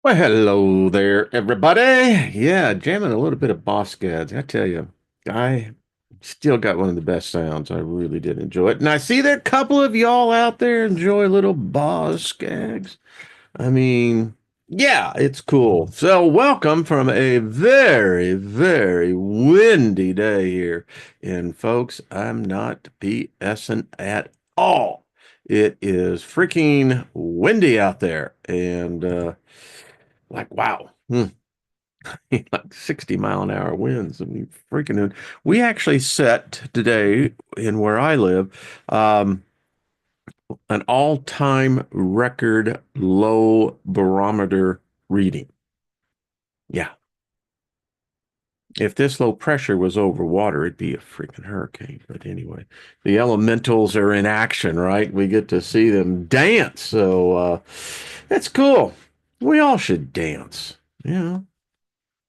Well, hello there, everybody. Yeah, jamming a little bit of Boss Gads. I tell you, I still got one of the best sounds. I really did enjoy it. And I see that a couple of y'all out there enjoy little Boss Gags. I mean, yeah, it's cool. So, welcome from a very, very windy day here. And, folks, I'm not BSing at all. It is freaking windy out there. Like, wow. Like 60-mile-an-hour winds. I mean, freaking. We actually set today in where I live, an all-time record low barometer reading. Yeah. If this low pressure was over water, it'd be a freaking hurricane. But anyway, the elementals are in action, right? We get to see them dance. So that's cool. We all should dance. You know,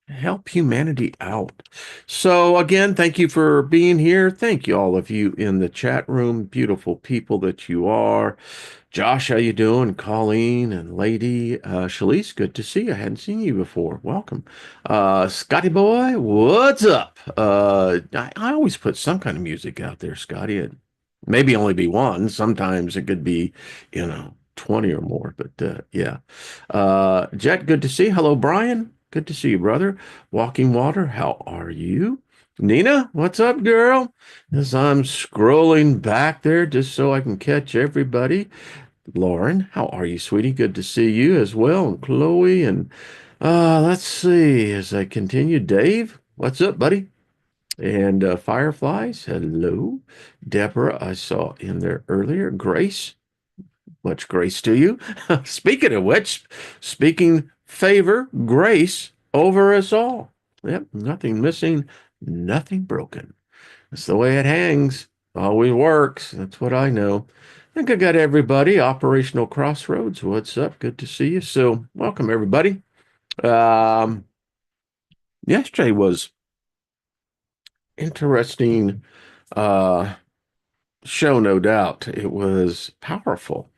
help humanity out. So again, thank you for being here. Thank you all of you in the chat room, beautiful people that you are. Josh, how you doing? Colleen and Lady Shalice, good to see you. I hadn't seen you before. Welcome. Scotty boy, what's up? I always put some kind of music out there, Scotty. It maybe only be one. Sometimes it could be, 20 or more. But yeah. Jet, good to see you. Hello, Brian. Good to see you, brother. Walking Water, how are you? Nina, what's up, girl? As I'm scrolling back there just so I can catch everybody. Lauren, how are you, sweetie? Good to see you as well. And Chloe, and let's see as I continue. Dave, what's up, buddy? And Fireflies, hello. Deborah, I saw in there earlier. Grace, much grace to you. Speaking of which, speaking favor, grace over us all. Yep, nothing missing, nothing broken. That's the way it hangs. Always works. That's what I know. I think I got everybody. Operational Crossroads. What's up? Good to see you. So, welcome everybody. Um, Yesterday was interesting show, no doubt. It was powerful.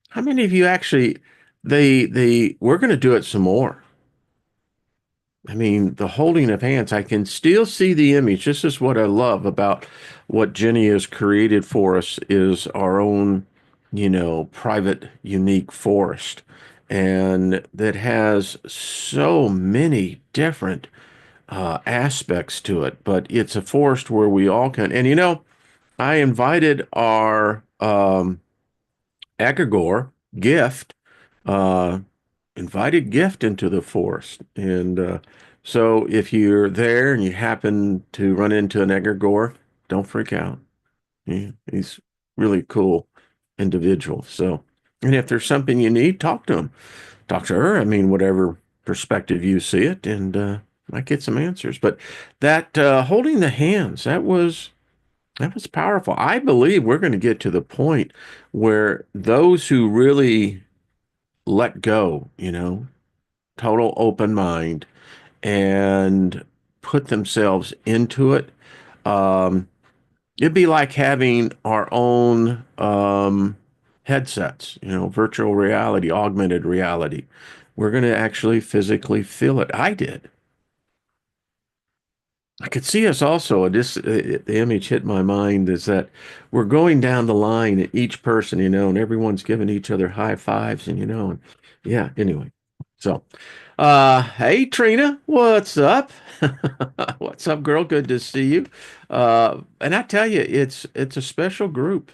How many of you actually they we're going to do it some more. I mean, the holding of hands, I can still see the image. This is what I love about what Jenny has created for us is our own, private, unique forest. And that has so many different aspects to it. But it's a forest where we all can. And I invited our egregore gift, uh, invited gift into the forest. And so if you're there and you happen to run into an egregore, don't freak out. He's really cool individual. So, and if there's something you need, talk to him. Talk to her. I mean, whatever perspective you see it, and might get some answers. But that holding the hands, that was powerful. I believe we're going to get to the point where those who really let go, total open mind and put themselves into it. Um, It'd be like having our own headsets, virtual reality, augmented reality. We're going to actually physically feel it. I did. I could see us also. The image hit my mind is that we're going down the line at each person, and everyone's giving each other high fives, and yeah. Anyway, so hey Trina, what's up? What's up, girl? Good to see you. And I tell you, it's a special group,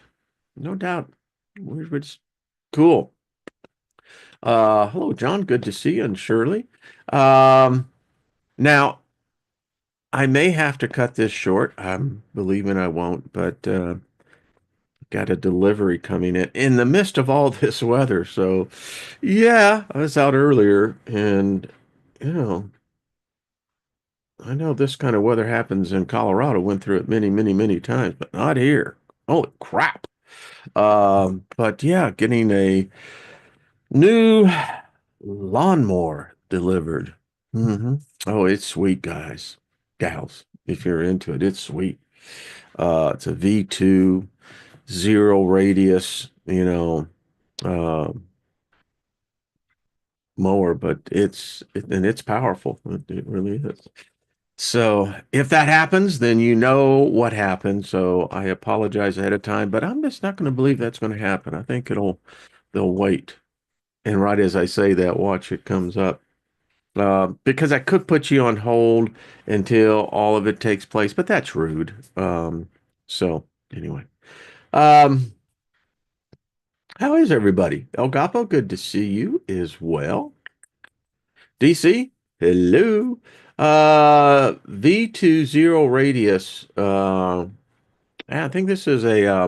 no doubt. We're just cool. Hello, John. Good to see you, and Shirley. Now. I may have to cut this short. I'm believing I won't, but got a delivery coming in the midst of all this weather. So, yeah, I was out earlier, and you know, I know this kind of weather happens in Colorado. Went through it many, many, many times, but not here. Holy crap! But yeah, getting a new lawnmower delivered. hmm Oh, it's sweet, guys, gals. If you're into it, it's sweet. It's a V2, zero radius, uh, mower, but and it's powerful. It really is. So if that happens, then you know what happened. So I apologize ahead of time, but I'm just not going to believe that's going to happen. I think they'll wait. And right as I say that, watch it comes up. Because I could put you on hold until all of it takes place, but that's rude. So anyway, um, how is everybody? El Gapo, good to see you as well. DC, hello. V20 radius. I think this is I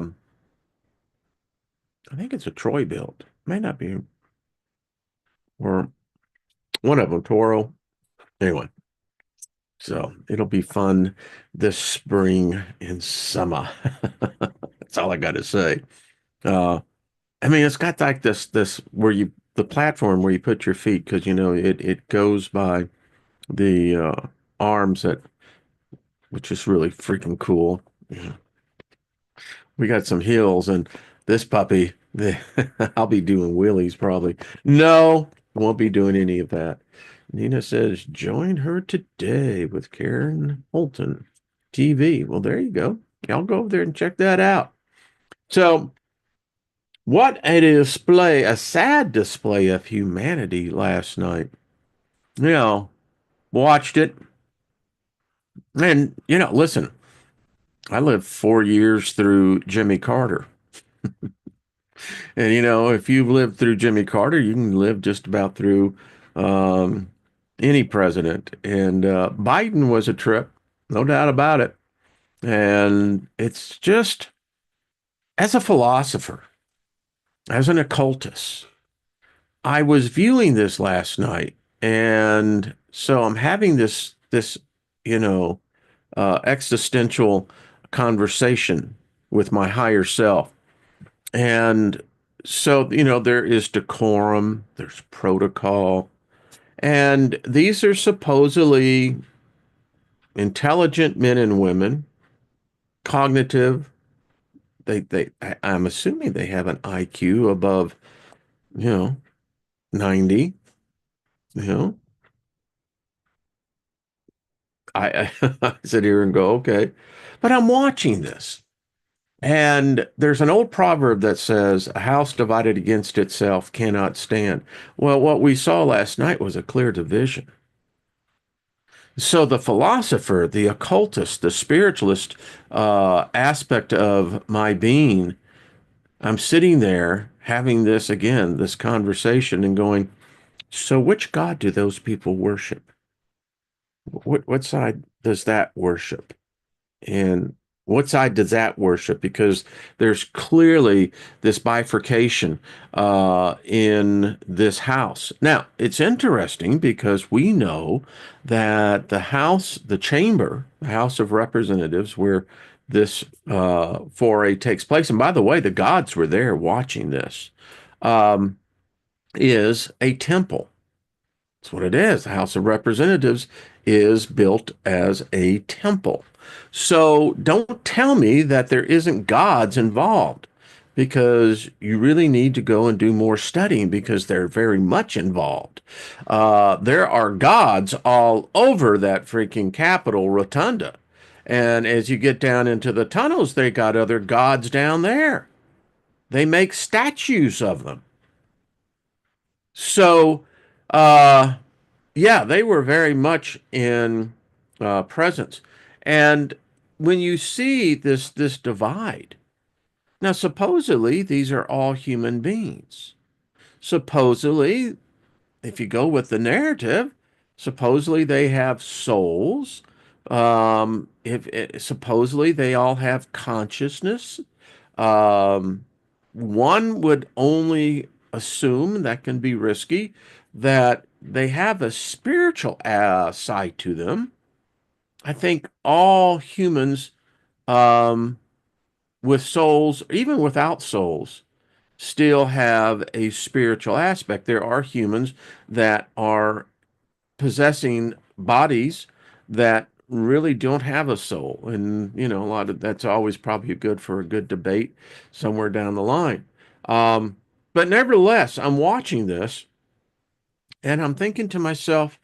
think it's a Troy build. May not be, or one of them, Toro. Anyway, so it'll be fun this spring and summer. That's all I got to say. Uh, I mean, it's got like this where the platform where you put your feet because it goes by the arms that which is really freaking cool. Yeah. We got some hills and this puppy, I'll be doing wheelies probably. No, won't be doing any of that. Nina says, join her today with Karen Holton TV. Well, there you go. I'll go over there and check that out. So, what a display, a sad display of humanity last night. You know, watched it. And, listen, I lived 4 years through Jimmy Carter. And if you've lived through Jimmy Carter, you can live just about through um, any president. And Biden was a trip, no doubt about it. And it's just, as a philosopher, as an occultist, I was viewing this last night, and so I'm having this, you know, existential conversation with my higher self. And so, there is decorum, there's protocol, and these are supposedly intelligent men and women, cognitive. I'm assuming they have an IQ above, you know, 90, you know. I sit here and go, okay. But I'm watching this. And there's an old proverb that says, a house divided against itself cannot stand. Well, what we saw last night was a clear division. So the philosopher, the occultist, the spiritualist aspect of my being, I'm sitting there having this conversation and going, so which God do those people worship? What side does that worship? And what side does that worship? Because there's clearly this bifurcation in this house. Now, it's interesting because we know that the chamber, the House of Representatives, where this foray takes place, and by the way, the gods were there watching this, um, is a temple. That's what it is. The House of Representatives is built as a temple. So don't tell me that there isn't gods involved because you really need to go and do more studying because they're very much involved. There are gods all over that freaking Capitol Rotunda. And as you get down into the tunnels, they got other gods down there. They make statues of them. So, uh, yeah, they were very much in presence. And when you see this divide, now supposedly these are all human beings. Supposedly, if you go with the narrative, supposedly they have souls. If supposedly they all have consciousness. Um, One would only assume that can be risky that they have a spiritual side to them. I think all humans um, with souls, even without souls, still have a spiritual aspect. There are humans that are possessing bodies that really don't have a soul. And, a lot of that's always probably good for a good debate somewhere down the line. Um, but nevertheless, I'm watching this And I'm thinking to myself,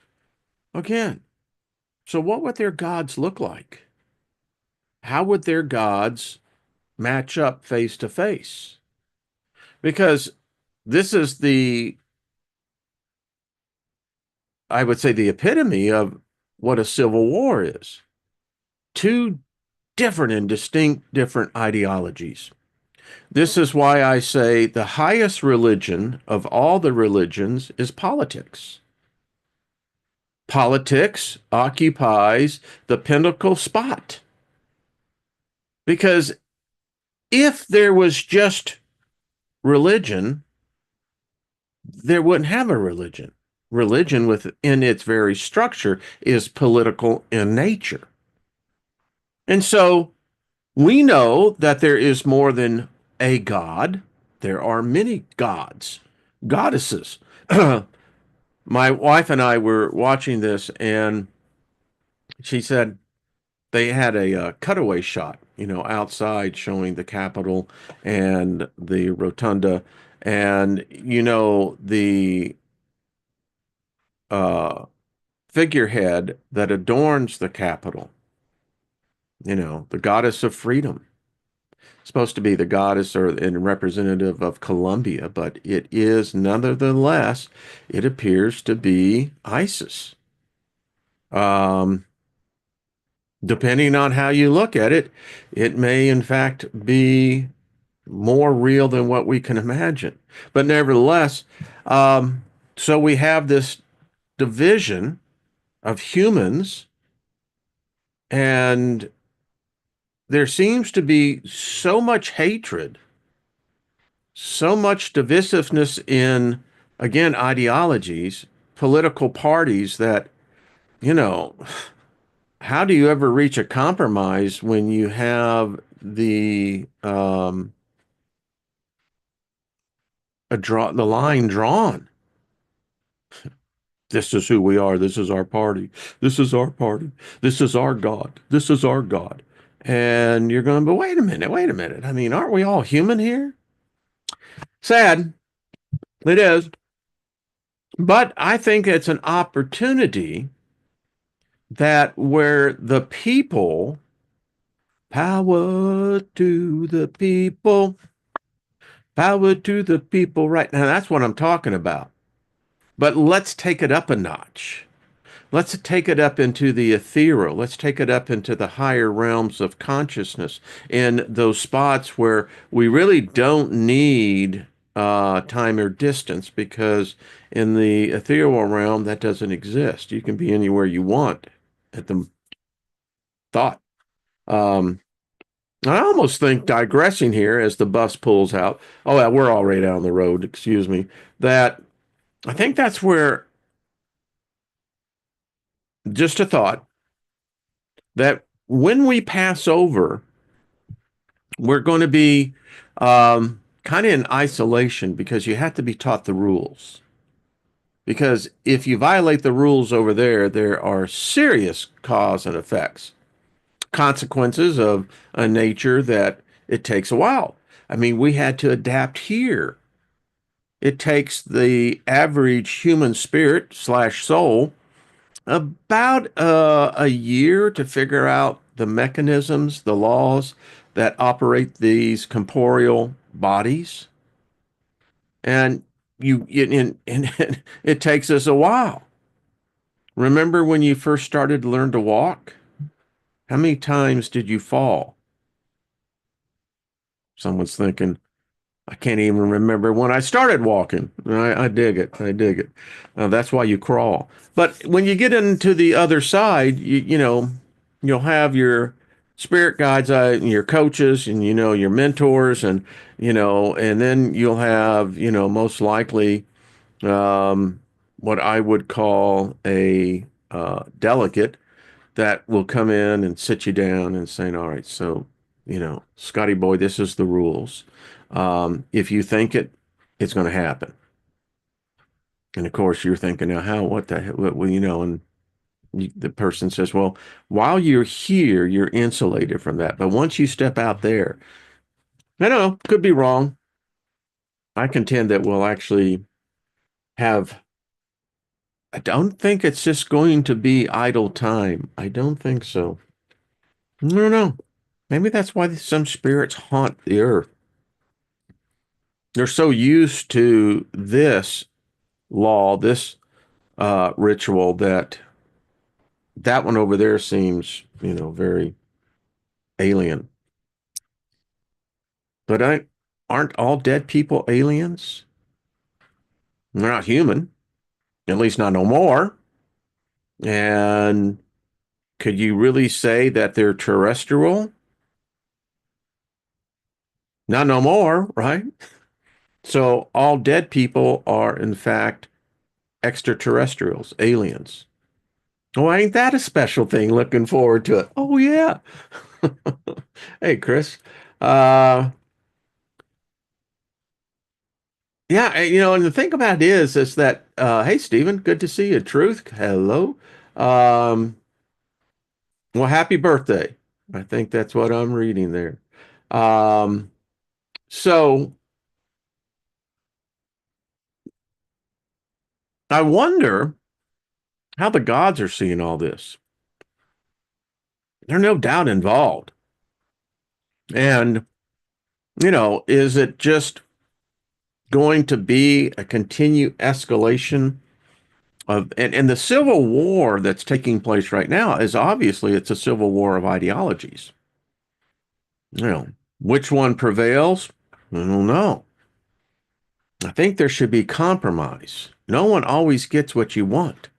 again, so what would their gods look like? How would their gods match up face to face? Because this is I would say, the epitome of what a civil war is. Two different and distinct different ideologies. This is why I say the highest religion of all the religions is politics. Politics occupies the pinnacle spot. Because if there was just religion, there wouldn't have a religion. Religion, within its very structure, is political in nature. And so we know that there is more than a God. There are many gods, goddesses. My wife and I were watching this, and she said they had a cutaway shot, outside showing the Capitol and the rotunda, and the uh, figurehead that adorns the Capitol. The goddess of freedom. Supposed to be the goddess or and representative of Columbia, but it is nonetheless, it appears to be Isis. Um, Depending on how you look at it, it may in fact be more real than what we can imagine. But nevertheless, so we have this division of humans, and there seems to be so much hatred, so much divisiveness in, again, ideologies, political parties that, you know, how do you ever reach a compromise when you have the line drawn? This is who we are. This is our party. This is our party. This is our God. This is our God. And you're going, but wait a minute, wait a minute. I mean, aren't we all human here? Sad. It is. But I think it's an opportunity that where the people, power to the people, power to the people, right now, that's what I'm talking about. But let's take it up a notch. Let's take it up into the ethereal. Let's take it up into the higher realms of consciousness in those spots where we really don't need time or distance, because in the ethereal realm, that doesn't exist. You can be anywhere you want at the thought. Um, I almost think, digressing here as the bus pulls out, oh, yeah, we're already down the road, excuse me, that I think that's where, just a thought, that when we pass over, we're going to be kind of in isolation, because you have to be taught the rules. Because if you violate the rules over there, there are serious cause and effects, consequences of a nature that it takes a while. I mean, we had to adapt here. It takes the average human spirit slash soul about a year to figure out the mechanisms, the laws that operate these corporeal bodies. And and it takes us a while. Remember when you first started to learn to walk? How many times did you fall? Someone's thinking, I can't even remember when I started walking. I dig it. I dig it. That's why you crawl. But when you get into the other side, you'll have your spirit guides, your coaches, and your mentors, and and then you'll have most likely what I would call a delegate that will come in and sit you down and saying, all right, so, Scotty boy, this is the rules. If you think it, it's going to happen. And of course, you're thinking, now, how, what the hell, well, and the person says, well, while you're here, you're insulated from that. But once you step out there, I don't know, could be wrong. I contend that we'll actually have I don't think it's just going to be idle time. I don't think so. I don't know. Maybe that's why some spirits haunt the earth. They're so used to this law, this ritual, that that one over there seems, very alien. But aren't all dead people aliens? They're not human, at least not no more. And could you really say that they're terrestrial? Not no more, right? So all dead people are, in fact, extraterrestrials, aliens. Oh, ain't that a special thing? Looking forward to it. Oh, yeah. Hey, Chris. Uh, yeah, and the thing about it is that, hey, Stephen, good to see you. Truth, hello. Um, well, happy birthday. I think that's what I'm reading there. Um, so I wonder how the gods are seeing all this. There's no doubt involved. And, is it just going to be a continued escalation of, and the civil war that's taking place right now is obviously it's a civil war of ideologies. You know, which one prevails? I don't know. I think there should be compromise. No one always gets what you want.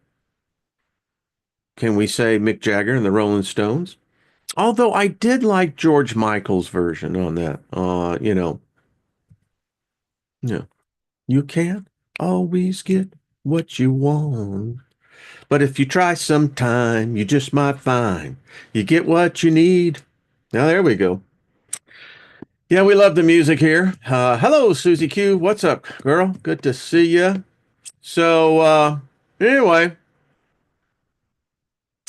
Can we say Mick Jagger and the Rolling Stones? Although I did like George Michael's version on that. Yeah, you can't always get what you want. But if you try sometime, you just might find you get what you need. Now, there we go. Yeah, we love the music here. Hello, Susie Q. What's up, girl? Good to see you. So, anyway,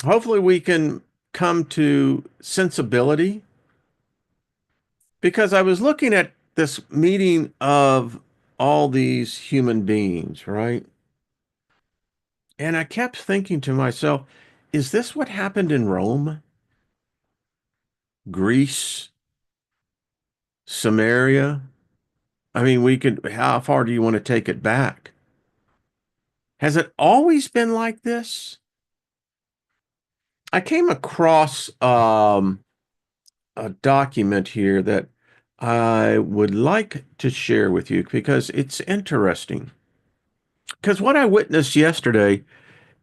hopefully we can come to sensibility because I was looking at this meeting of all these human beings, right? And I kept thinking to myself, is this what happened in Rome, Greece, Samaria? I mean, how far do you want to take it back? Has it always been like this? I came across a document here that I would like to share with you because it's interesting. Because what I witnessed yesterday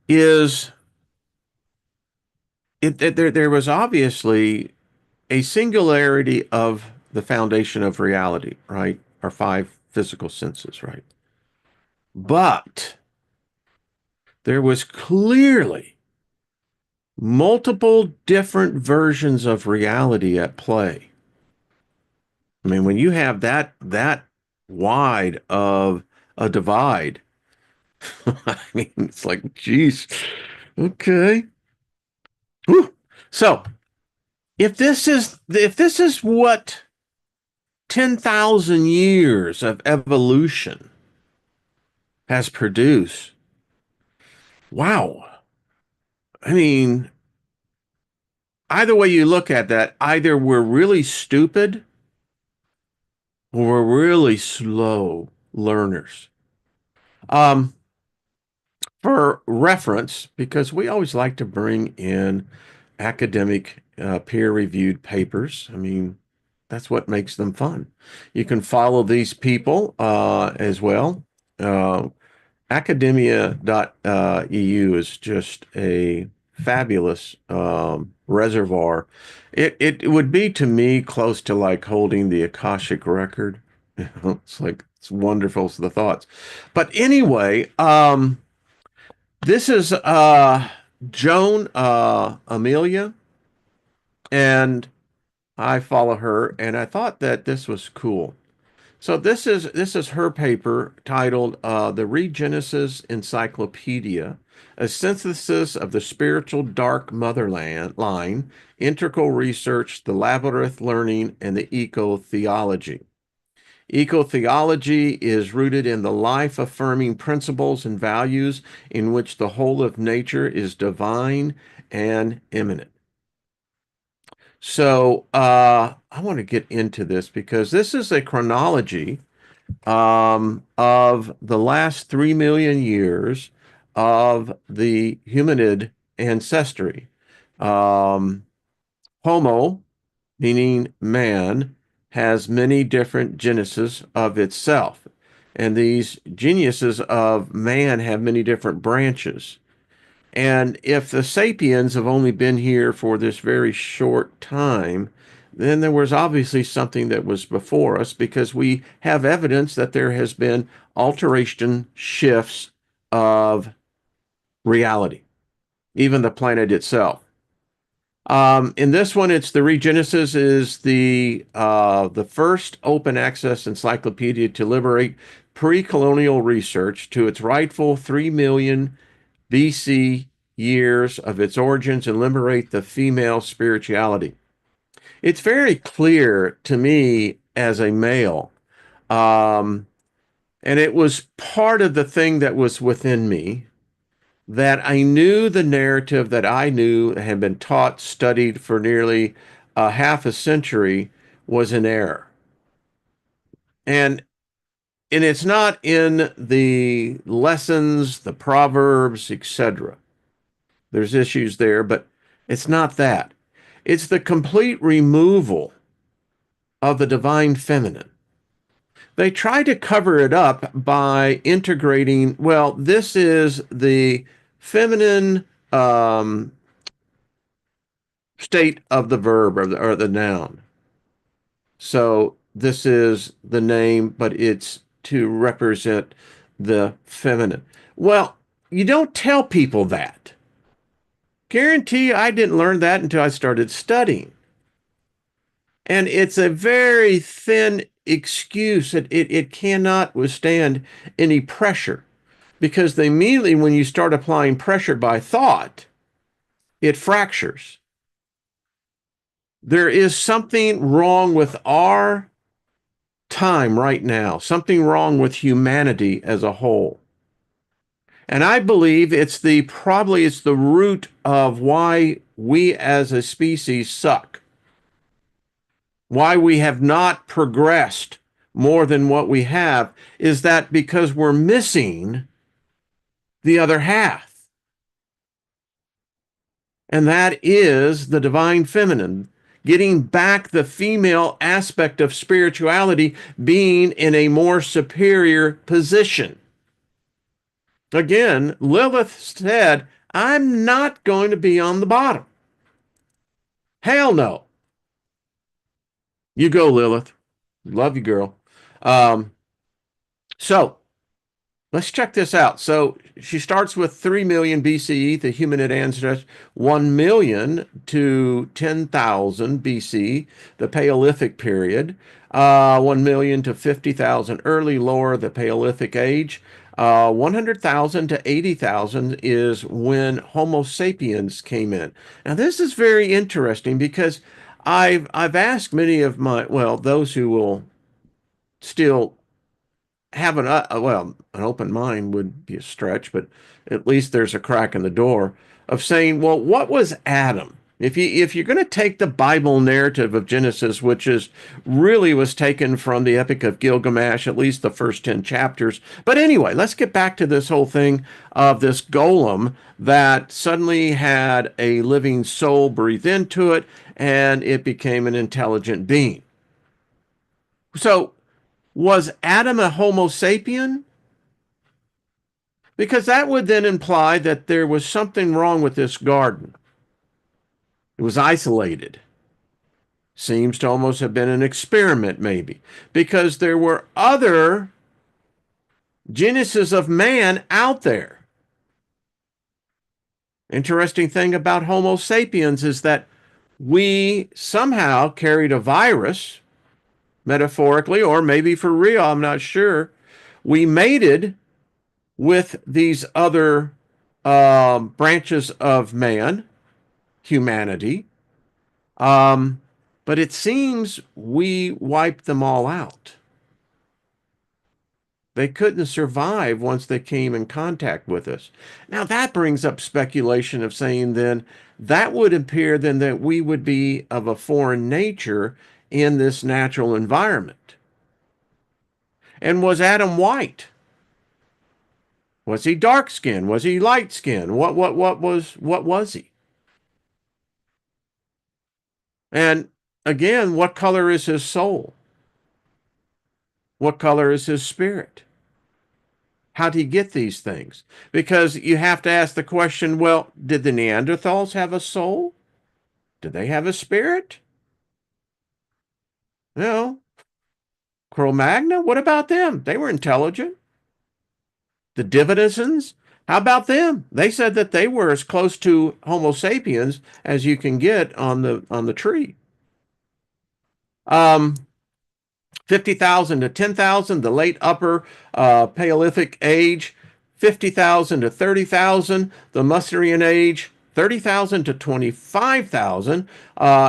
is there was obviously a singularity of the foundation of reality, right? Our five physical senses, right? But there was clearly multiple different versions of reality at play. I mean, when you have that wide of a divide, I mean, it's like, geez, okay. Whew. So if this is what 10,000 years of evolution has produced, wow. I mean, either way you look at that, either we're really stupid or we're really slow learners. Um, for reference, because we always like to bring in academic, peer-reviewed papers. I mean, that's what makes them fun. You can follow these people as well. Uh, academia.eu is just a fabulous reservoir. It would be to me close to like holding the Akashic record. It's like it's wonderful the thoughts. But anyway, this is Joan Amelia, and I follow her, and I thought that this was cool. So this is her paper titled "The Regenesis Encyclopedia: A Synthesis of the Spiritual Dark Motherland Line, Integral Research, the Labyrinth Learning, and the Eco Theology." Eco-theology is rooted in the life-affirming principles and values in which the whole of nature is divine and immanent. So I want to get into this because this is a chronology of the last 3 million years of the humanid ancestry. Um, Homo, meaning man, has many different genesis of itself. And these geniuses of man have many different branches. And if the sapiens have only been here for this very short time, then there was obviously something that was before us because we have evidence that there has been alteration shifts of reality, even the planet itself. In this one, it's the Regenesis is the first open access encyclopedia to liberate pre-colonial research to its rightful 3 million BC years of its origins and liberate the female spirituality. It's very clear to me as a male, um, and it was part of the thing that was within me that I knew the narrative that I knew had been taught, studied for nearly a half a century was in error. And and it's not in the lessons, the proverbs, etc. There's issues there, but it's not that. It's the complete removal of the divine feminine. They try to cover it up by integrating, well, this is the feminine state of the verb or the noun. So this is the name, but it's to represent the feminine. Well, you don't tell people that. Guarantee you I didn't learn that until I started studying. And it's a very thin excuse. It cannot withstand any pressure because they immediately, when you start applying pressure by thought, it fractures. There is something wrong with our time right now, something wrong with humanity as a whole. And I believe it's the root of why we as a species suck, why we have not progressed more than what we have, is that because we're missing the other half. And that is the divine feminine, getting back the female aspect of spirituality, being in a more superior position. Again, Lilith said, I'm not going to be on the bottom. Hell no. You go, Lilith. Love you, girl. Um, so let's check this out. So she starts with 3 million BCE, the humanid ancestors, 1 million to 10,000 BC, the Paleolithic period, 1 million to 50,000 early, lower, the Paleolithic age. 100,000 to 80,000 is when Homo sapiens came in. Now, this is very interesting because I've asked many of my, well, those who will still have an open mind would be a stretch, but at least there's a crack in the door of saying, well, what was Adam? If you're going to take the Bible narrative of Genesis, which is really was taken from the Epic of Gilgamesh, at least the first 10 chapters. But anyway, let's get back to this whole thing of this golem that suddenly had a living soul breathe into it and it became an intelligent being. So was Adam a Homo sapien? Because that would then imply that there was something wrong with this garden. It was isolated. Seems to almost have been an experiment, maybe, because there were other genesis of man out there. Interesting thing about Homo sapiens is that we somehow carried a virus, metaphorically, or maybe for real, I'm not sure. We mated with these other branches of man, humanity, but it seems we wiped them all out. They couldn't survive once they came in contact with us. Now that brings up speculation of saying then that would appear then that we would be of a foreign nature in this natural environment. And was Adam white? Was he dark skinned? Was he light skinned? What was he? And again, what color is his soul? What color is his spirit? How'd he get these things? Because you have to ask the question, well, did the Neanderthals have a soul? Did they have a spirit? No. Cro-Magnon, what about them? They were intelligent. The Dividends, how about them? They said that they were as close to Homo sapiens as you can get on the tree. Um, 50,000 to 10,000, the late upper Paleolithic age, 50,000 to 30,000, the Mousterian age, 30,000 to 25,000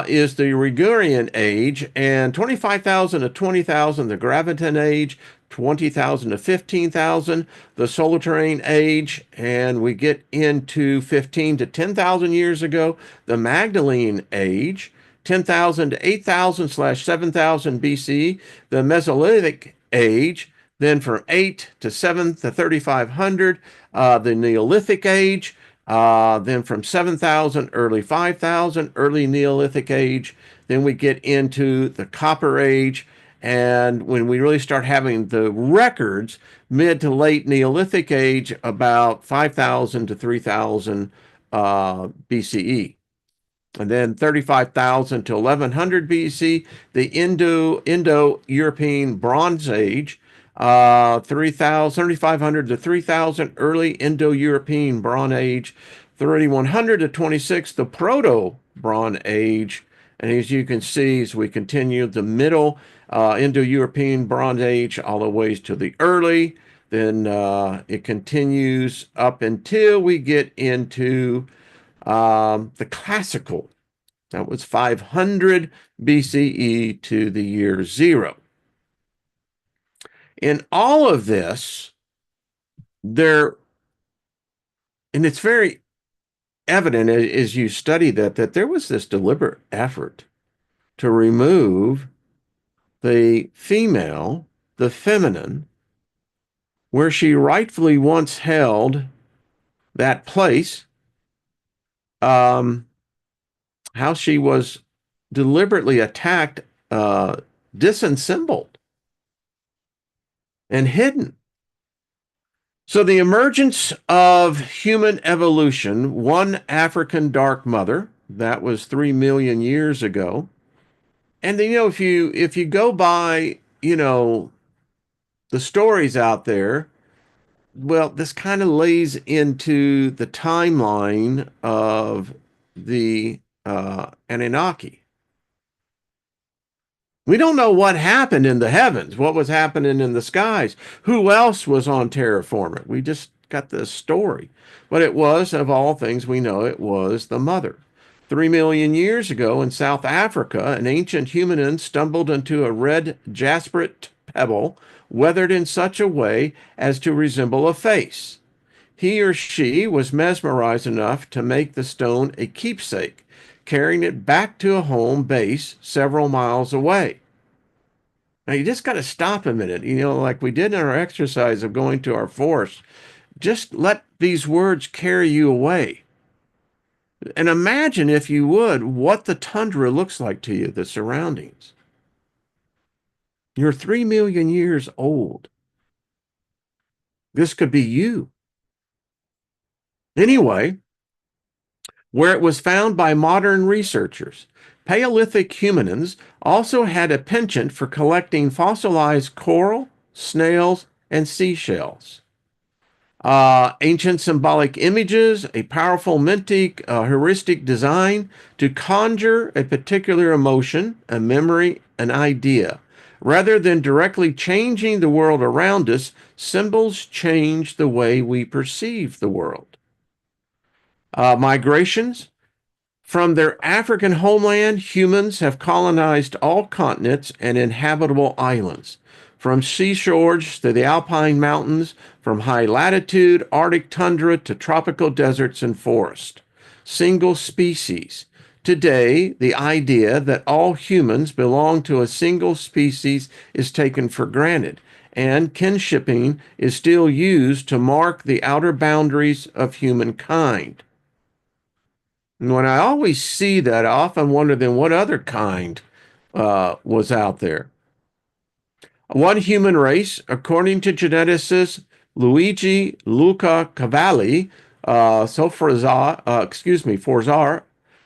is the Ligurian age, and 25,000 to 20,000, the Graviton age, 20,000 to 15,000, the Solitarian age, and we get into 15 to 10,000 years ago, the Magdalene age, 10,000 to 8,000 slash 7,000 BC, the Mesolithic age, then from 8 to 7 to 3,500, the Neolithic age, then from 7,000, early 5,000, early Neolithic age, then we get into the Copper Age, and when we really start having the records, mid to late Neolithic age, about 5,000 to 3,000 BCE. And then 35,000 to 1100 BC, the Indo-European Bronze Age, 3,500 to 3,000, early Indo-European Bronze Age, 3,100 to 26, the Proto-Bronze Age. And as you can see, as we continue, the middle Indo-European Bronze Age all the way to the early, then it continues up until we get into the classical. That was 500 BCE to the year 0. In all of this, there, and it's very evident as you study that there was this deliberate effort to remove the female, the feminine, where she rightfully once held that place, how she was deliberately attacked, disassembled, and hidden. So the emergence of human evolution, one African dark mother, that was 3 million years ago. And then, if you go by, the stories out there, well, this kind of lays into the timeline of the Anunnaki. We don't know what happened in the heavens, what was happening in the skies, who else was on terra firma. We just got this story. But it was, of all things we know, it was the mother. 3 million years ago in South Africa, an ancient humanin stumbled into a red jasperite pebble, weathered in such a way as to resemble a face. He or she was mesmerized enough to make the stone a keepsake, carrying it back to a home base several miles away. Now, you just got to stop a minute, like we did in our exercise of going to our forest. Just let these words carry you away. And imagine, if you would, what the tundra looks like to you, the surroundings. You're 3 million years old. This could be you. Anyway, where it was found by modern researchers, Paleolithic humanins also had a penchant for collecting fossilized coral, snails, and seashells. Ancient symbolic images, a powerful mentic heuristic design to conjure a particular emotion, a memory, an idea. Rather than directly changing the world around us, symbols change the way we perceive the world. Migrations. From their African homeland, humans have colonized all continents and inhabitable islands. from seashores to the alpine mountains, from high latitude, Arctic tundra to tropical deserts and forests. Single species. Today, the idea that all humans belong to a single species is taken for granted, and kinshipping is still used to mark the outer boundaries of humankind. And when I always see that, I often wonder then what other kind was out there. One human race, according to geneticist Luigi Luca Cavalli, Forzar,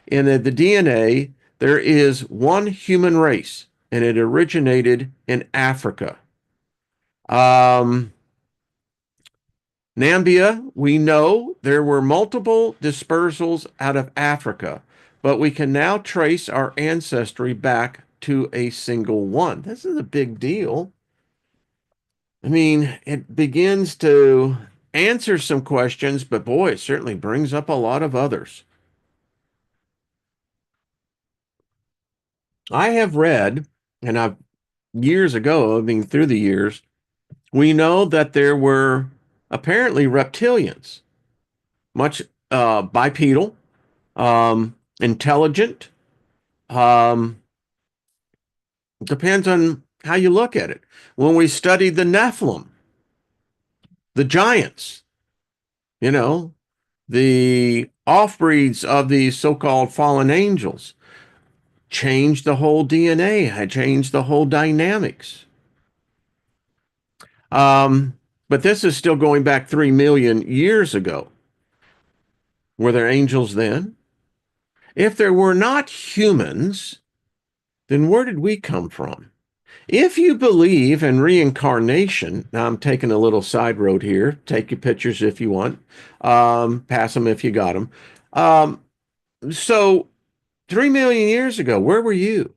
in the DNA, there is one human race, and it originated in Africa. Um, Nambia, we know there were multiple dispersals out of Africa, but we can now trace our ancestry back to a single one. This is a big deal. I mean, it begins to answer some questions, but boy, it certainly brings up a lot of others. I have read, and I've years ago, I mean, through the years, we know that there were apparently reptilians, much bipedal, intelligent. Um, depends on how you look at it. When we studied the Nephilim, the giants, you know, the off-breeds of these so-called fallen angels, changed the whole DNA, had changed the whole dynamics. But this is still going back 3 million years ago. Were there angels then? If there were not humans, then where did we come from? If you believe in reincarnation, now I'm taking a little side road here. Take your pictures if you want. Pass them if you got them. So 3 million years ago, where were you?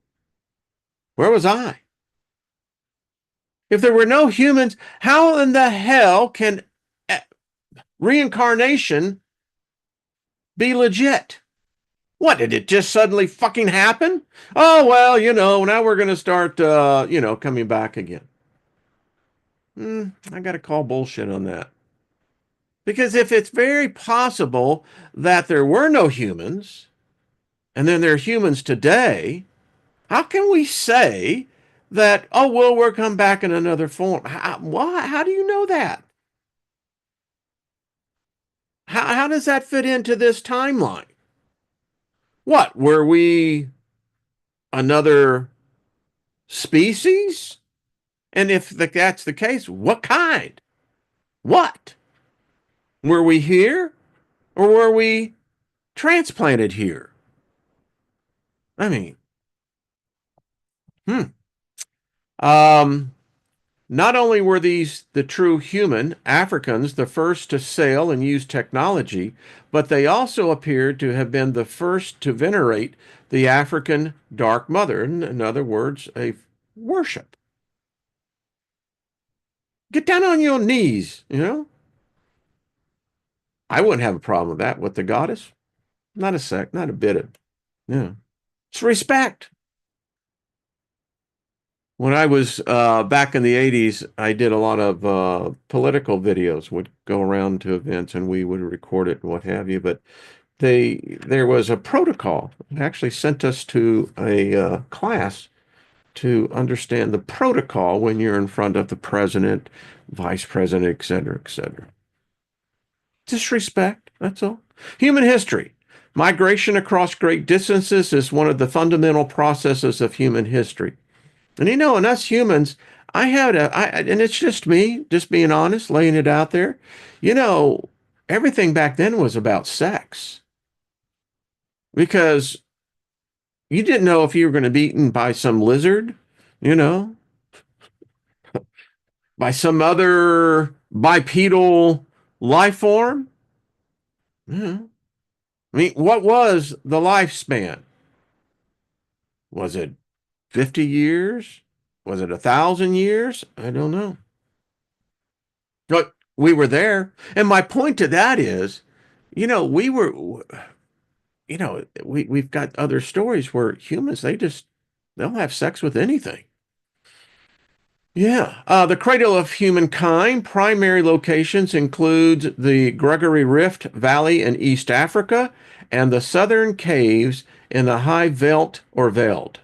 Where was I? If there were no humans, how in the hell can reincarnation be legit? What, did it just suddenly fucking happen? Oh, well, now we're going to start, coming back again. I got to call bullshit on that. Because if it's very possible that there were no humans, and then there are humans today, how can we say that, oh, well, we'll come back in another form? How do you know that? How does that fit into this timeline? What, were we another species? And if that's the case, what kind? What? Were we here or were we transplanted here? I mean, hmm. Um, Not only were these the true human Africans the first to sail and use technology, but they also appeared to have been the first to venerate the African Dark Mother, in other words, a worship. Get down on your knees. I wouldn't have a problem with that with the goddess. Not a sec, not a bit of, yeah. It's respect. When I was back in the 80s, I did a lot of political videos, would go around to events and we would record it and what have you. But there was a protocol. It actually sent us to a class to understand the protocol when you're in front of the president, vice president, et cetera, et cetera. Disrespect, that's all. Human history. Migration across great distances is one of the fundamental processes of human history. And and us humans, and it's just me, just being honest, laying it out there. You know, everything back then was about sex because you didn't know if you were going to be eaten by some lizard, you know, by some other bipedal life form. Yeah. I mean, what was the lifespan? Was it 50 years? Was it 1,000 years? I don't know. But we were there. And my point to that is, we were, we've got other stories where humans, they'll have sex with anything. Yeah, the cradle of humankind primary locations include the Gregory Rift Valley in East Africa and the southern caves in the High Veld or Veld.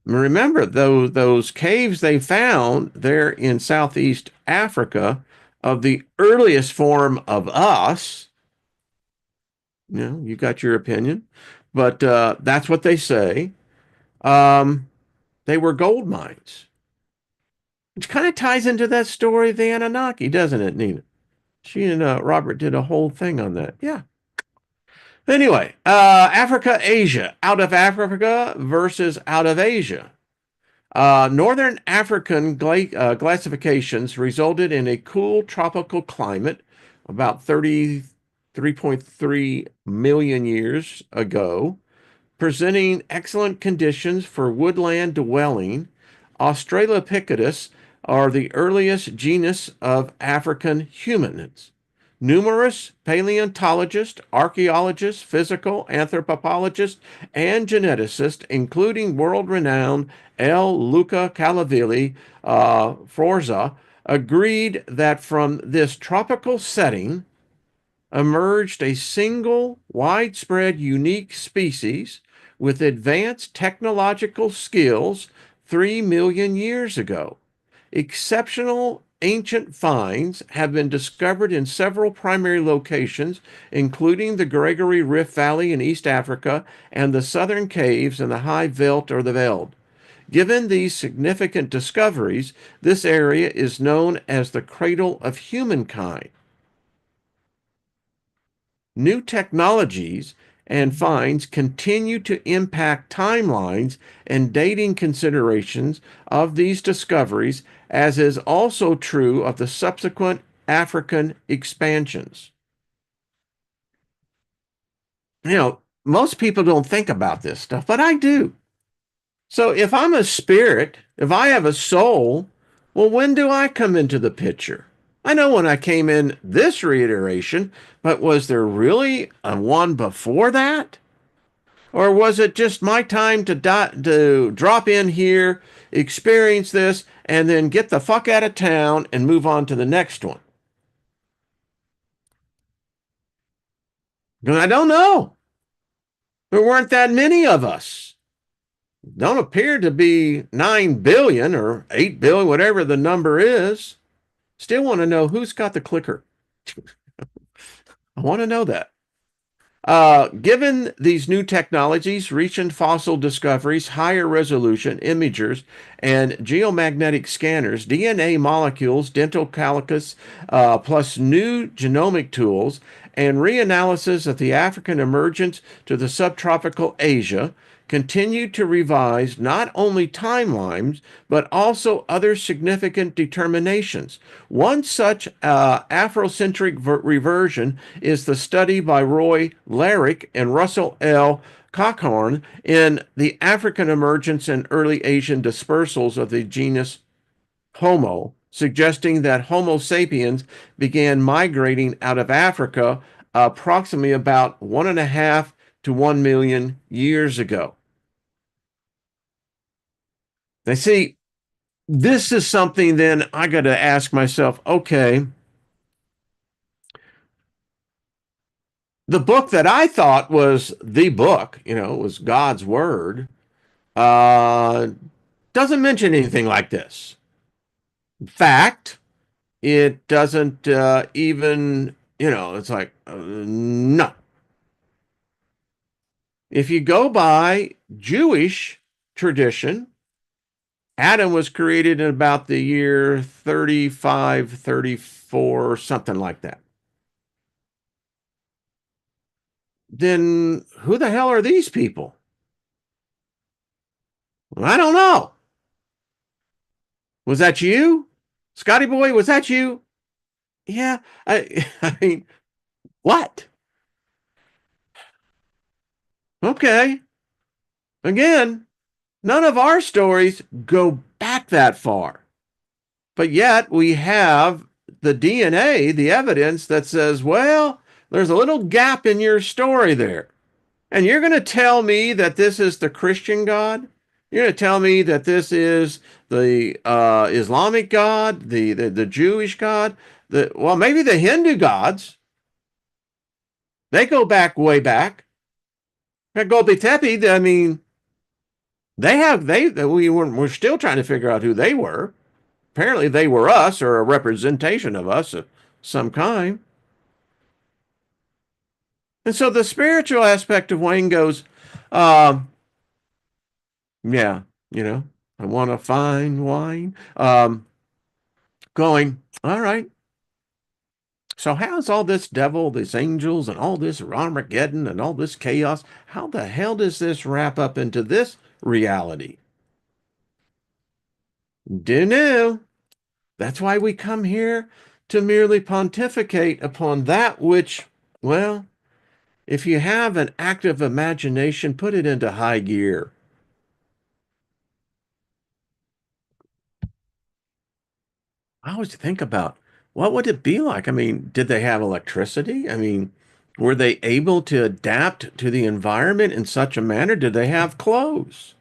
Remember, those caves they found there in Southeast Africa of the earliest form of us. You know, you got your opinion, but that's what they say. Um, they were gold mines, which kind of ties into that story of the Anunnaki, doesn't it, Nina? She and Robert did a whole thing on that. Yeah. Anyway, Africa, Asia, out of Africa versus out of Asia. Northern African glacifications resulted in a cool tropical climate about 33.3 million years ago, presenting excellent conditions for woodland dwelling. Australopithecus are the earliest genus of African humanids. Numerous paleontologists, archaeologists, physical anthropologists, and geneticists, including world-renowned L. Luca Calavili Forza, agreed that from this tropical setting emerged a single, widespread, unique species with advanced technological skills 3 million years ago. Exceptional ancient finds have been discovered in several primary locations, including the Gregory Rift Valley in East Africa and the southern caves in the High Veld or the Veld. Given these significant discoveries, this area is known as the cradle of humankind. New technologies and finds continue to impact timelines and dating considerations of these discoveries, as is also true of the subsequent African expansions. You know, most people don't think about this stuff, but I do. So if I'm a spirit, if I have a soul, well, when do I come into the picture? I know when I came in this reiteration, but was there really a one before that? Or was it just my time to drop in here, experience this, and then get the fuck out of town and move on to the next one? Because I don't know. There weren't that many of us. Don't appear to be 9 billion or 8 billion, whatever the number is. Still want to know who's got the clicker. I want to know that. Given these new technologies, recent fossil discoveries, higher resolution imagers, and geomagnetic scanners, DNA molecules, dental calculus, plus new genomic tools, and reanalysis of the African emergence to the subtropical Asia, continue to revise not only timelines, but also other significant determinations. One such Afrocentric reversion is the study by Roy Larrick and Russell L. Cochrane in the African emergence and early Asian dispersals of the genus Homo, suggesting that Homo sapiens began migrating out of Africa approximately about 1.5 to 1 million years ago. They see, this is something then I got to ask myself, okay, the book that I thought was the book, you know, was God's word, uh, doesn't mention anything like this. In fact, it doesn't even, you know, it's like, no. If you go by Jewish tradition, Adam was created in about the year 35, 34, something like that. Then who the hell are these people? Well, I don't know. Was that you? Scotty boy, was that you? Yeah, I mean, what? Okay. Again, none of our stories go back that far. But yet we have the DNA, the evidence that says, well, there's a little gap in your story there. And you're going to tell me that this is the Christian God? You're going to tell me that this is the Islamic God, the Jewish God, well, maybe the Hindu gods. They go back way back. Gobi Tepe, I mean, we're still trying to figure out who they were. Apparently, they were us or a representation of us of some kind. And so the spiritual aspect of Wayne goes, um, yeah, you know, I want to find wine. Going, all right. So how's all this devil, these angels, and all this Armageddon and all this chaos? How the hell does this wrap up into this reality? Do know. That's why we come here to merely pontificate upon that which, well, if you have an active imagination, put it into high gear. I always think about what would it be like? I mean, did they have electricity? I mean, were they able to adapt to the environment in such a manner? Did they have clothes?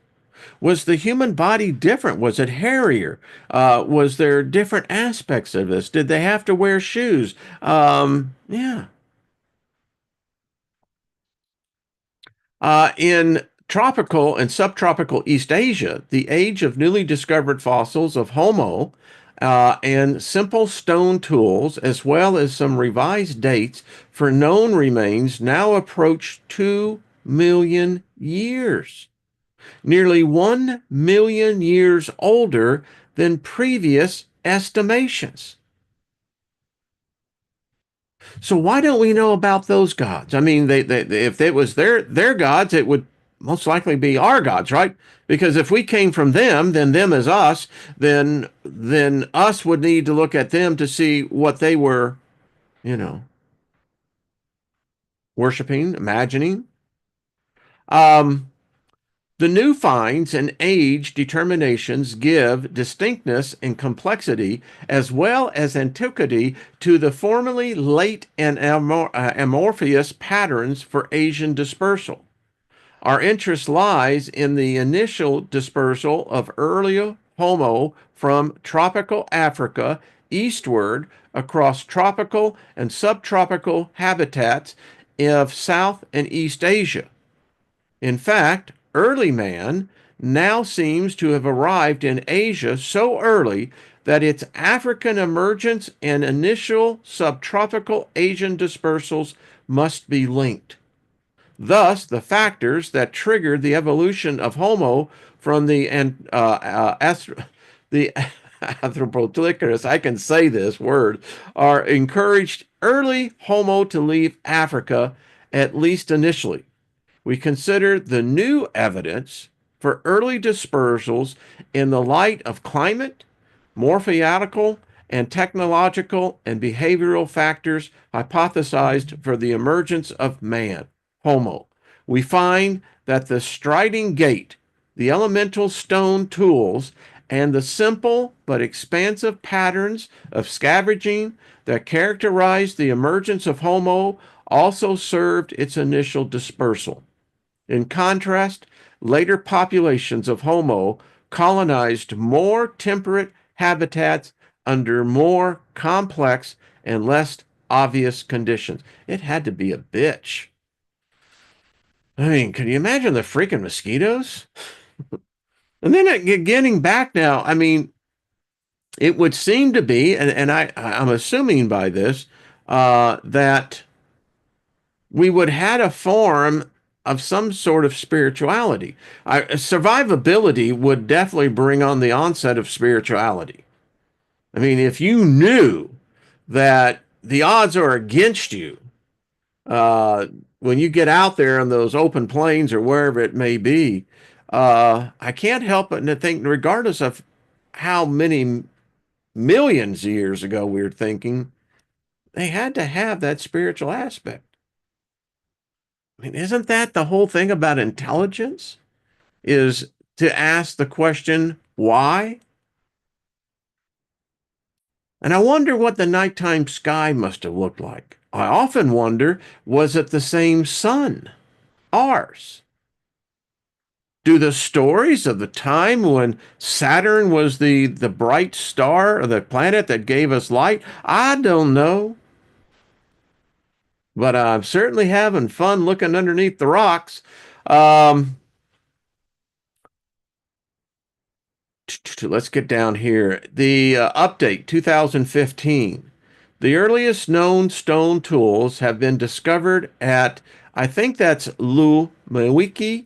Was the human body different? Was it hairier? Was there different aspects of this? Did they have to wear shoes? Yeah. In tropical and subtropical East Asia, the age of newly discovered fossils of Homo and simple stone tools, as well as some revised dates for known remains, now approach 2 million years, nearly 1 million years older than previous estimations. So why don't we know about those gods? I mean, if it was their gods, it would most likely be our gods, right? Because if we came from them, them as us, then us would need to look at them to see what they were, you know, worshiping, imagining. Um, the new finds and age determinations give distinctness and complexity as well as antiquity to the formerly late and amorphous patterns for Asian dispersal. Our interest lies in the initial dispersal of earlier Homo from tropical Africa eastward across tropical and subtropical habitats of South and East Asia. In fact, early man now seems to have arrived in Asia so early that its African emergence and initial subtropical Asian dispersals must be linked. Thus, the factors that triggered the evolution of Homo from the Anthropopithecus, I can say this word, are encouraged early Homo to leave Africa, at least initially. We consider the new evidence for early dispersals in the light of climate, morphological, and technological and behavioral factors hypothesized for the emergence of man, Homo. We find that the striding gait, the elemental stone tools, and the simple but expansive patterns of scavenging that characterized the emergence of Homo also served its initial dispersal. In contrast, later populations of Homo colonized more temperate habitats under more complex and less obvious conditions. It had to be a bitch. I mean, can you imagine the freaking mosquitoes? And then getting back now, I mean, it would seem to be, and I'm assuming by this, that we would had a form of some sort of spirituality. Survivability would definitely bring on the onset of spirituality. I mean, if you knew that the odds are against you uh, when you get out there on those open plains or wherever it may be, I can't help but to think, regardless of how many millions of years ago we were thinking, they had to have that spiritual aspect. I mean, isn't that the whole thing about intelligence? Is to ask the question, why? And I wonder what the nighttime sky must have looked like. I often wonder, was it the same sun? Ours? Do the stories of the time when Saturn was the bright star or the planet that gave us light? I don't know, but I'm certainly having fun looking underneath the rocks. Um, let's get down here. The update 2015. The earliest known stone tools have been discovered at, I think that's Lumewiki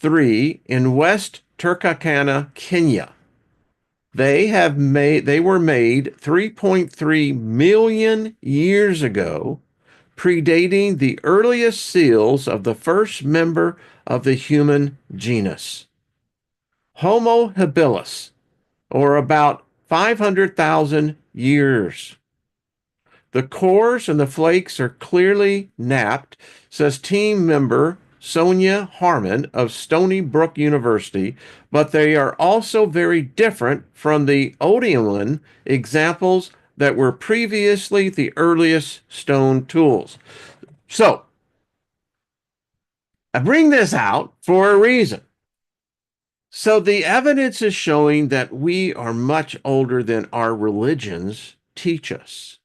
3 in West Turkana, Kenya. They were made 3.3 million years ago, predating the earliest seals of the first member of the human genus, Homo habilis, or about 500,000 years. The cores and the flakes are clearly napped, says team member Sonia Harmon of Stony Brook University, but they are also very different from the Odin examples that were previously the earliest stone tools. So, I bring this out for a reason. So, the evidence is showing that we are much older than our religions teach us,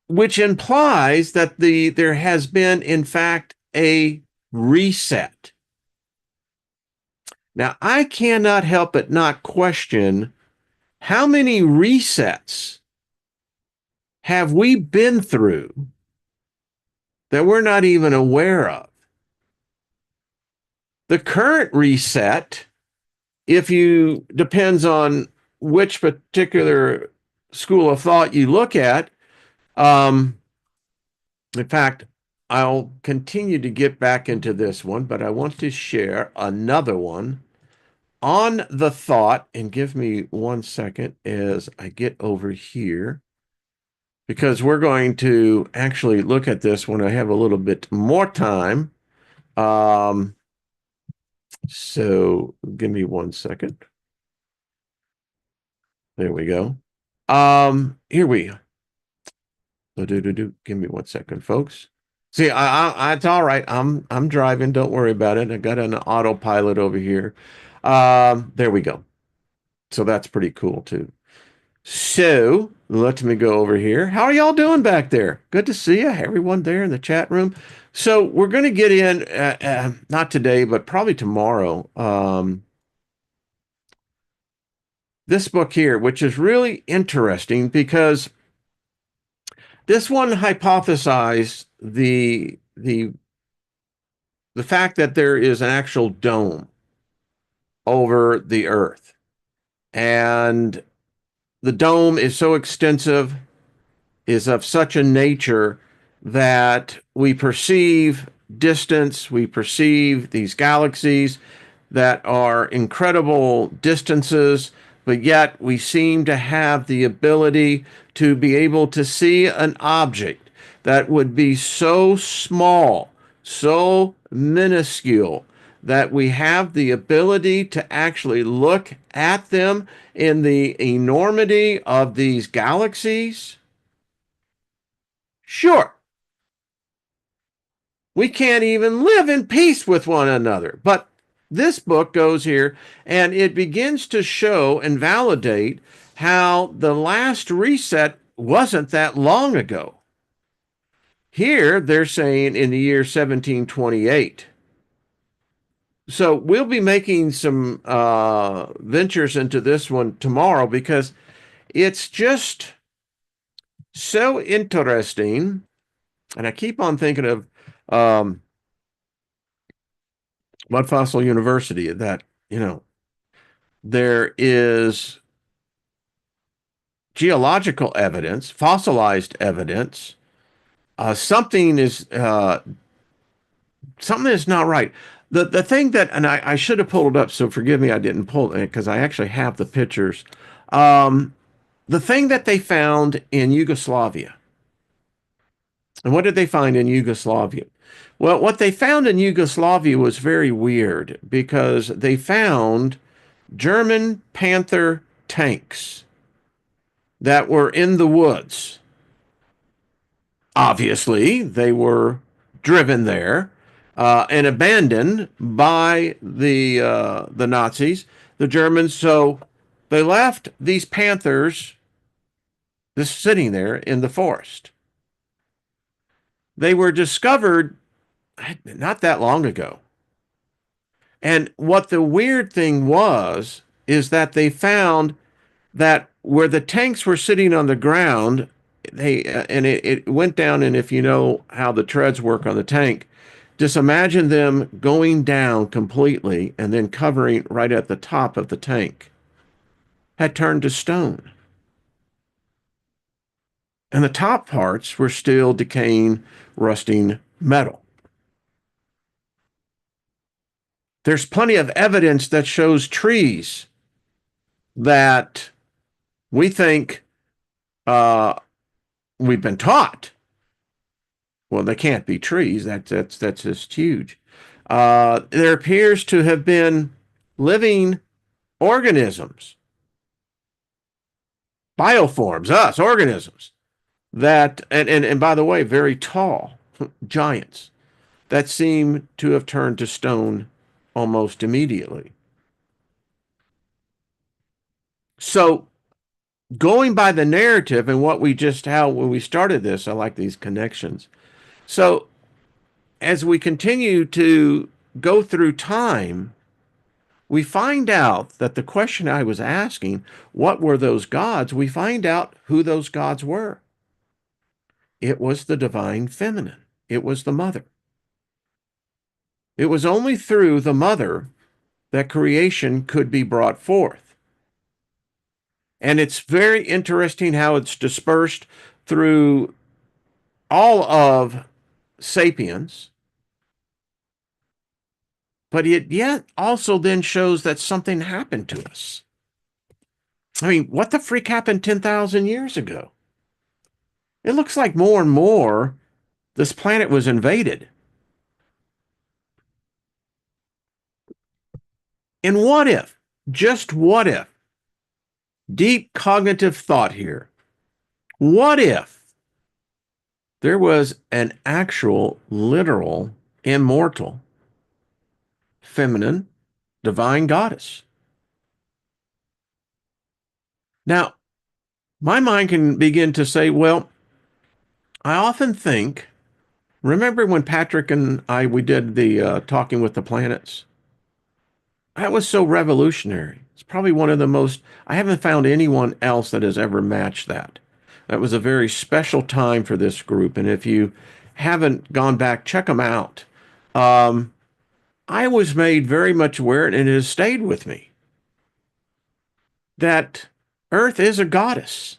which implies that there has been, in fact, a reset. Now, I cannot help but not question how many resets have we been through that we're not even aware of. The current reset, if you depends on which particular school of thought you look at, in fact, I'll continue to get back into this one, but I want to share another one on the thought. And give me 1 second as I get over here, because we're going to actually look at this when I have a little bit more time. Um, so give me 1 second. There we go. Here we Give me 1 second, folks. See, it's all right. I'm driving. Don't worry about it. I got an autopilot over here. There we go. So that's pretty cool too. So let me go over here. How are y'all doing back there? Good to see you, everyone there in the chat room. So we're going to get in, not today, but probably tomorrow. This book here, which is really interesting because this one hypothesized the fact that there is an actual dome over the earth, and the dome is so extensive, is of such a nature that we perceive distance, we perceive these galaxies that are incredible distances, but yet we seem to have the ability to be able to see an object that would be so small, so minuscule, that we have the ability to actually look at them in the enormity of these galaxies. Sure, we can't even live in peace with one another. But this book goes here and it begins to show and validate how the last reset wasn't that long ago. Here they're saying in the year 1728. So we'll be making some ventures into this one tomorrow because it's just so interesting. And I keep on thinking of Mud Fossil University, that, there is geological evidence, fossilized evidence. Something is not right. The thing that, and I should have pulled it up, so forgive me, I didn't pull it because I actually have the pictures. The thing that they found in Yugoslavia. And what did they find in Yugoslavia? Well, what they found in Yugoslavia was very weird because they found German Panther tanks that were in the woods. Obviously, they were driven there. and abandoned by the Nazis, the Germans. So they left these panthers just sitting there in the forest. They were discovered not that long ago. And what the weird thing was is that they found that where the tanks were sitting on the ground, it went down. And if you know how the treads work on the tank, just imagine them going down completely and then covering right at the top of the tank, had turned to stone. And the top parts were still decaying, rusting metal. There's plenty of evidence that shows trees that we think uh, we've been taught. Well, they can't be trees. That's just huge. There appears to have been living organisms, bioforms, us organisms that, and by the way, very tall giants that seem to have turned to stone almost immediately. So going by the narrative and what we just how when we started this, I like these connections. So as we continue to go through time, we find out that the question I was asking, what were those gods? We find out who those gods were. It was the divine feminine. It was the mother. It was only through the mother that creation could be brought forth. And it's very interesting how it's dispersed through all of sapiens, but it yet also then shows that something happened to us. I mean, what the freak happened 10,000 years ago? It looks like more and more this planet was invaded. And what if, just what if, deep cognitive thought here, what if there was an actual, literal, immortal, feminine, divine goddess? Now, my mind can begin to say, well, I often think, remember when Patrick and we did the Talking with the Planets? That was so revolutionary. It's probably one of the most, I haven't found anyone else that has ever matched that. That was a very special time for this group. And if you haven't gone back, check them out. Um, I was made very much aware, and it has stayed with me, that Earth is a goddess.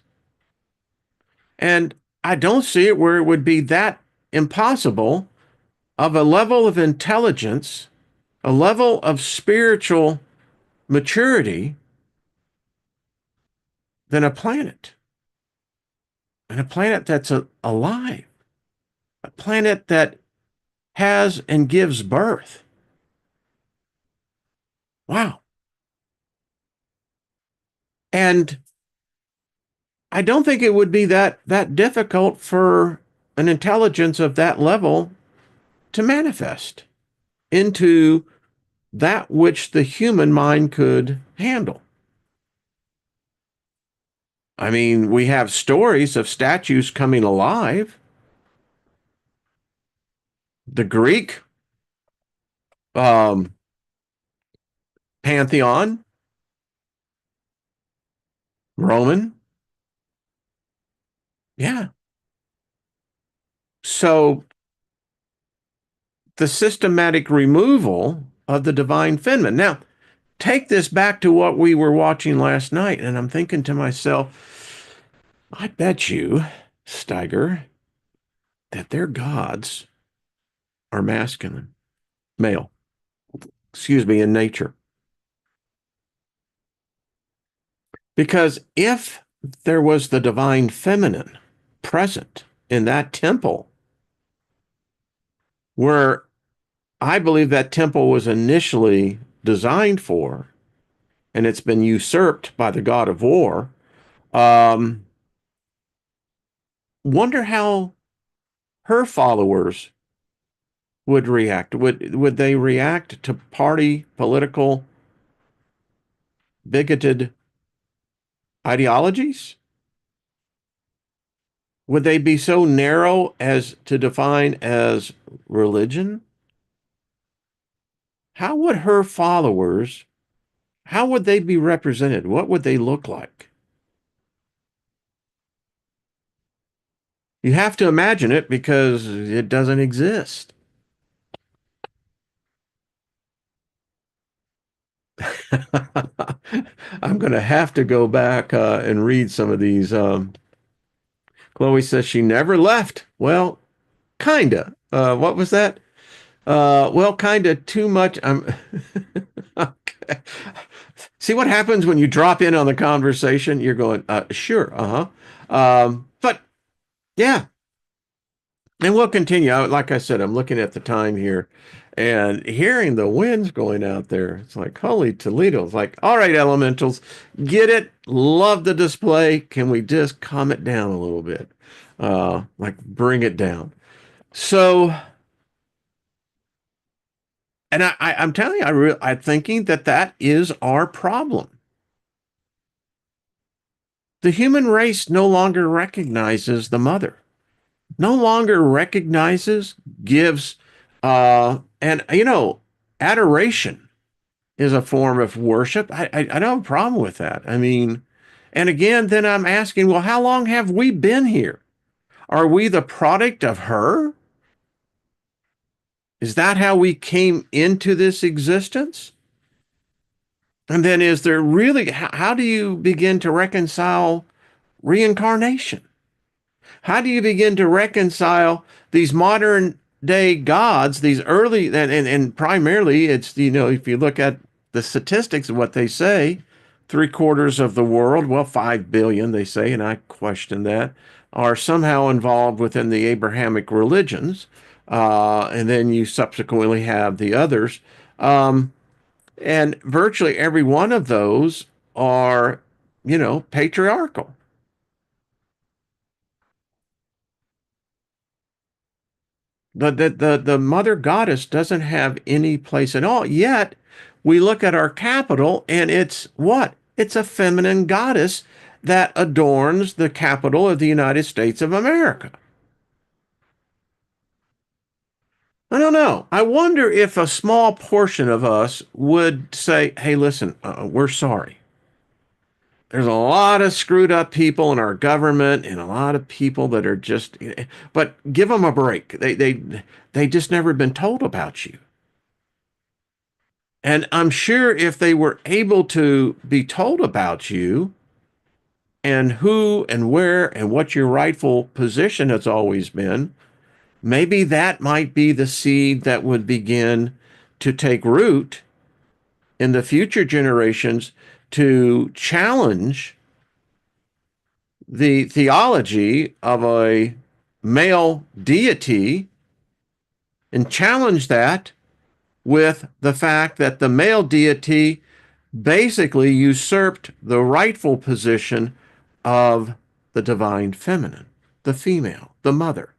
And I don't see it where it would be that impossible of a level of intelligence, a level of spiritual maturity than a planet. And a planet that's alive, a planet that has and gives birth. Wow. And I don't think it would be that difficult for an intelligence of that level to manifest into that which the human mind could handle. I mean, we have stories of statues coming alive. The Greek um, pantheon, Roman, yeah. So the systematic removal of the divine feminine. Now, take this back to what we were watching last night, and I'm thinking to myself, I bet you, Steiger, that their gods are masculine, male, excuse me, in nature. Because if there was the divine feminine present in that temple, where I believe that temple was initially designed for, and it's been usurped by the god of war, um, wonder how her followers would react? Would they react to party political bigoted ideologies? Would they be so narrow as to define as religion? How would her followers, how would they be represented? What would they look like? You have to imagine it because it doesn't exist. I'm going to have to go back and read some of these. Chloe says she never left. Well, kinda. What was that? Well, kinda too much. I'm okay. See what happens when you drop in on the conversation? You're going, sure, uh-huh. But yeah, and we'll continue. Like I said, I'm looking at the time here and hearing the winds going out there. It's like, holy Toledo. It's like, all right, elementals, get it. Love the display. Can we just calm it down a little bit? Like bring it down. So, and I'm telling you, I'm thinking that that is our problem. The human race no longer recognizes the mother, no longer recognizes, gives, and adoration is a form of worship. I don't have a problem with that. I mean, and again, then I'm asking, well, how long have we been here? Are we the product of her? Is that how we came into this existence? And then is there really, how do you begin to reconcile reincarnation? How do you begin to reconcile these modern day gods, these early, and primarily it's, if you look at the statistics of what they say, three-quarters of the world, well, 5 billion, they say, and I question that, are somehow involved within the Abrahamic religions. And then you subsequently have the others. And virtually every one of those are, patriarchal. The mother goddess doesn't have any place at all. Yet we look at our capital and it's what? It's a feminine goddess that adorns the capital of the United States of America. I don't know. I wonder if a small portion of us would say, hey, listen, we're sorry. There's a lot of screwed up people in our government and a lot of people that are just, but give them a break. They just never been told about you. And I'm sure if they were able to be told about you and who and where and what your rightful position has always been, maybe that might be the seed that would begin to take root in the future generations to challenge the theology of a male deity and challenge that with the fact that the male deity basically usurped the rightful position of the divine feminine, the female, the mother.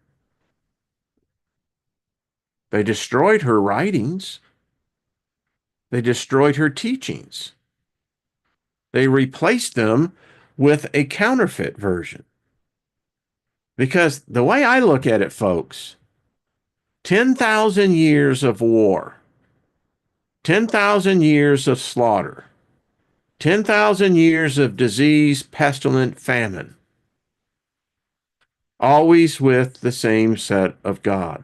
They destroyed her writings, they destroyed her teachings, they replaced them with a counterfeit version. Because the way I look at it, folks, 10,000 years of war, 10,000 years of slaughter, 10,000 years of disease, pestilent, famine, always with the same set of God.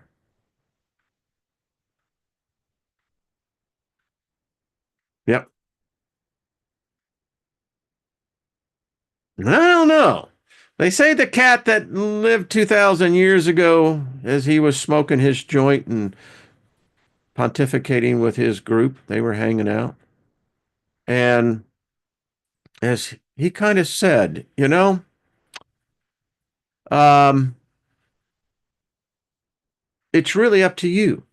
Yep. I don't know. They say the cat that lived 2,000 years ago, as he was smoking his joint and pontificating with his group, they were hanging out. And as he kind of said, um, it's really up to you.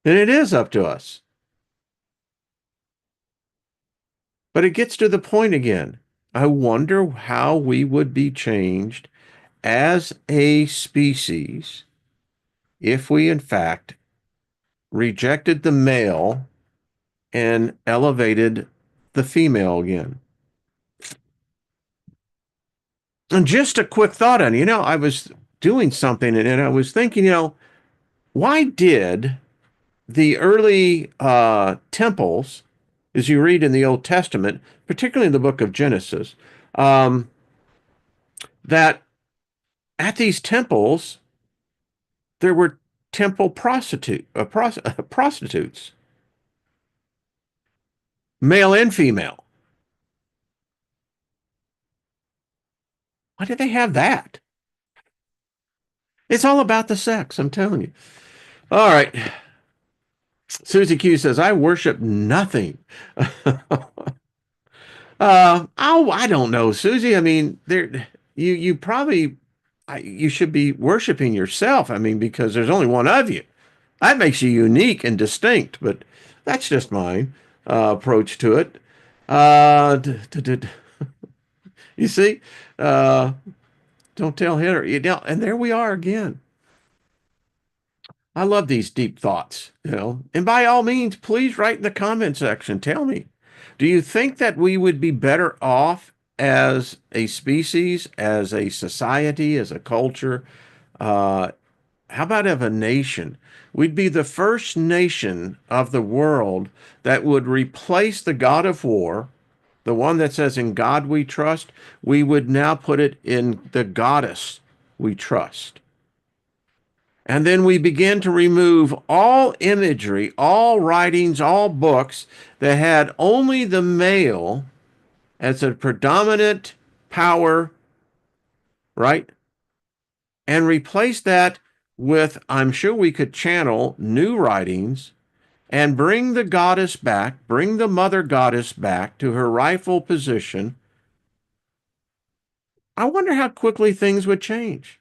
And it is up to us. But it gets to the point again. I wonder how we would be changed as a species, if we in fact rejected the male and elevated the female again. And just a quick thought on, I was doing something and I was thinking, why did the early temples, as you read in the Old Testament, particularly in the book of Genesis, um, that at these temples there were temple prostitutes, male and female. Why did they have that? It's all about the sex, I'm telling you. All right. Susie Q says, I worship nothing. Oh, I don't know, Susie. I mean, you probably, you should be worshiping yourself. I mean, because there's only one of you. That makes you unique and distinct, but that's just my approach to it. You see, uh, don't tell Hitler. And there we are again. I love these deep thoughts, And by all means, please write in the comment section. Tell me, do you think that we would be better off as a species, as a society, as a culture? Uh, how about of a nation? We'd be the first nation of the world that would replace the God of war, the one that says, in God we trust. We would now put it in the goddess we trust. And then we begin to remove all imagery, all writings, all books that had only the male as a predominant power, right? And replace that with, I'm sure we could channel new writings and bring the goddess back, bring the mother goddess back to her rightful position. I wonder how quickly things would change.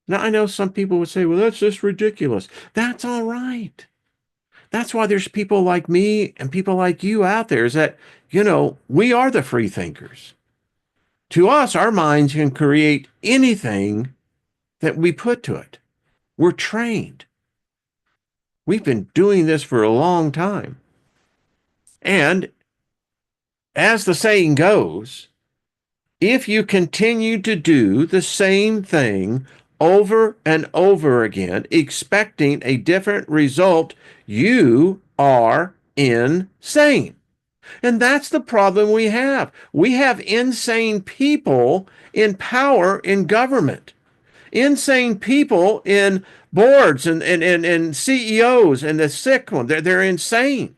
Now, I know some people would say, well, that's just ridiculous. That's all right. That's why there's people like me and people like you out there, is that, we are the free thinkers. To us, our minds can create anything that we put to it. We're trained. We've been doing this for a long time. And as the saying goes, if you continue to do the same thing over and over again, expecting a different result, you are insane. And that's the problem we have. We have insane people in power in government, insane people in boards and CEOs and the sick one. They're insane.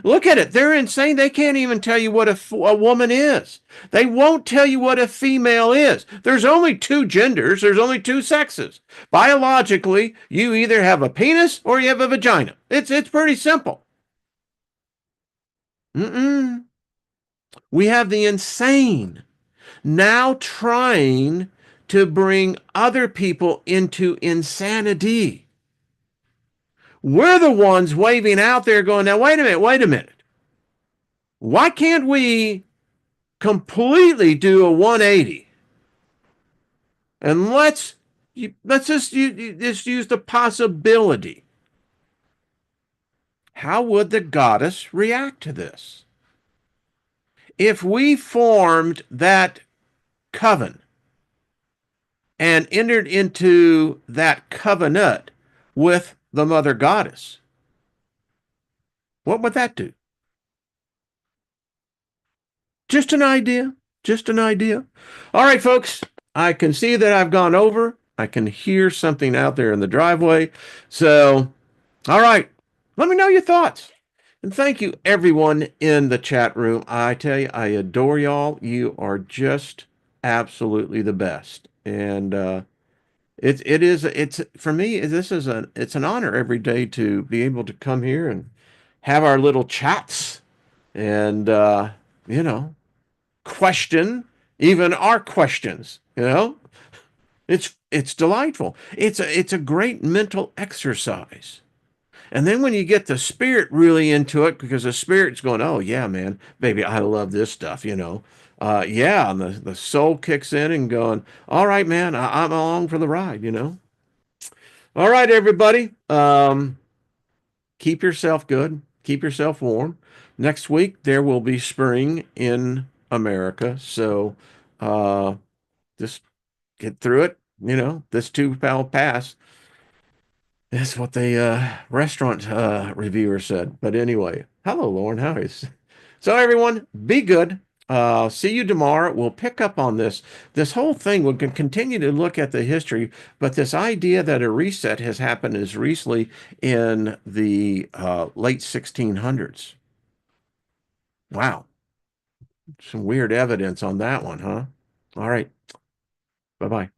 Look at it. They're insane. They can't even tell you what a woman is. They won't tell you what a female is. There's only two genders. There's only two sexes. Biologically, you either have a penis or you have a vagina. It's pretty simple. Mm-mm. We have the insane now trying to bring other people into insanity. We're the ones waving out there going, now, wait a minute. Why can't we completely do a 180? And let's just use the possibility. How would the goddess react to this? If we formed that coven and entered into that covenant with the mother goddess, what would that do? Just an idea. Just an idea. All right, folks, I can see that I've gone over. I can hear something out there in the driveway. So, all right, let me know your thoughts. And thank you, everyone in the chat room. I tell you, I adore y'all. You are just absolutely the best. And it's for me, it's an honor every day to be able to come here and have our little chats and you know, question even our questions. It's delightful. It's a great mental exercise. And then when you get the spirit really into it, because the spirit's going, oh yeah, man, baby, I love this stuff. Yeah, and the soul kicks in and going, all right, man, I'm along for the ride, you know? All right, everybody. Keep yourself good, keep yourself warm. Next week, there will be spring in America. So uh, just get through it. You know, this too shall pass. That's what the restaurant reviewer said. But anyway, hello, Lauren. How is? So everyone, be good. See you tomorrow. We'll pick up on this. This whole thing, we can continue to look at the history, but this idea that a reset has happened as recently in the late 1600s. Wow, some weird evidence on that one, huh? All right. Bye-bye.